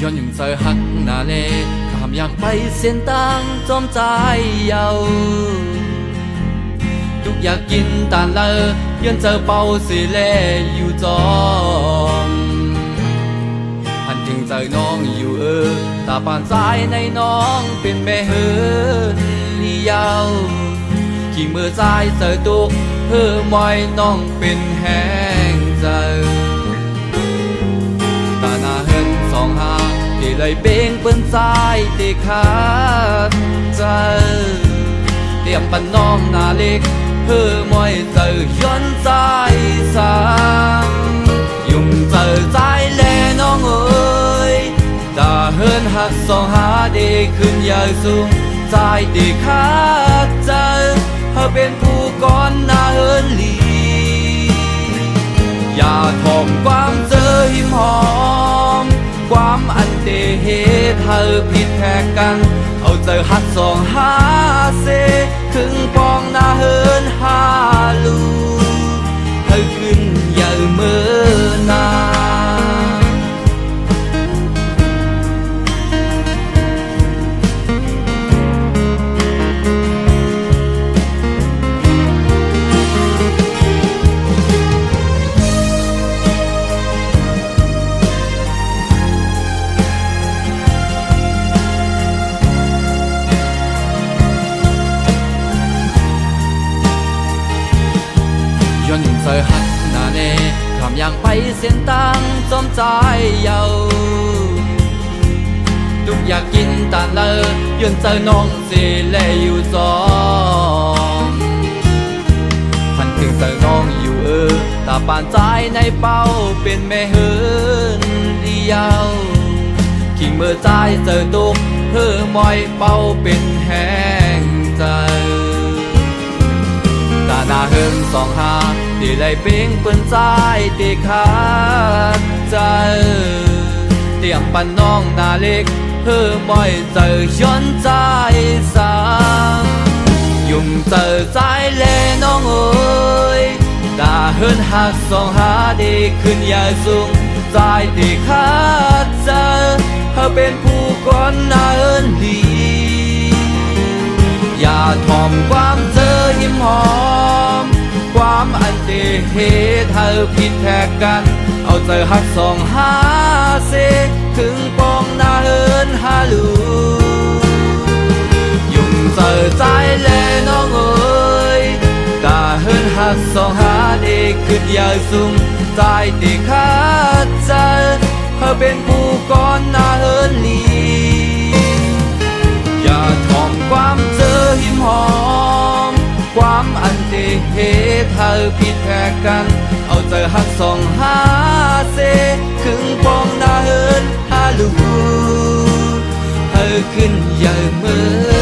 ย้อนยิ่งใจหักหน้าเล่ขามอยากไปเส้นต่างจอมใจเยาทุกอยากกินตาเลย้อนเจอเป่าสิเล่อยู่จอมหันถึงใจน้องอยู่ตาปานสายในน้องเป็นแม่เฮือนเลี้ยวขี่มือซ้ายเจอตุกมอยน้องเป็นแห้งใจตาหน้าเฮินสองหาที่เลยเบ่งเปิ้นซ้ายที่ขาดใจเตรียมปันน้องหน้าเล็กมอยเจอย้อนใจสังยุ่งเจอใจแลน้องเอ้ยตาเฮินหักสองหาได้ขึ้นใหญ่สูงใจที่ขาดใจเป็นผู้ก่อนหน้าเฮินลีอย่าทอมความเจอหิมหอมความอันเดเหตุผิดแพ้กันเอาเจอหักสองหาเซถึงปองหน้าเฮินหาลูขึ้นใหญ่เมื่อนาย้อนยิ่งใจหักหน้าเน่ขามอย่างไปเส้นต่างจอมใจเยาทุกอยากกินตาเลย้อนเจอน้องสิแลอยู่จอมพันถึงเจอน้องอยู่ตาปานใจในเป้าเป็นแม่เฮือนเดียวขิงเมื่อใจเจอตุกมอยเป้าเป็นแห้งใจตาหน้าเฮินสองหาที่เลยเป่งเปิ้นใจที่ขาดใจเตรียมปันน้องหน้าเล็กมอยเจอย้อนใจสังยุ่งเจอใจแลน้องเอ้ยตาเฮินหักสองหาได้ขึ้นใหญ่สูงใจที่ขาดใจเป็นผู้ก่อนหน้าเฮินลีอย่าทอมความเจอหิมหอมความอันเดเหตุผิดแพ้กันเอาใจหักสองหาเซถึงปองหน้าเฮินหาลูยุ่งเจอใจแลน้องเอ้ยตาเฮินหักสองหาได้ขึ้นใหญ่สูงใจที่ขาดใจเป็นผู้ก่อนหน้าเฮินลีอย่าทอมความเจอหิมหอมความอันเดเหตุผิดแพ้กันเอาใจหักสองหาเซถึงปองหน้าเฮินหาลูขึ้นใหญ่เมื่อ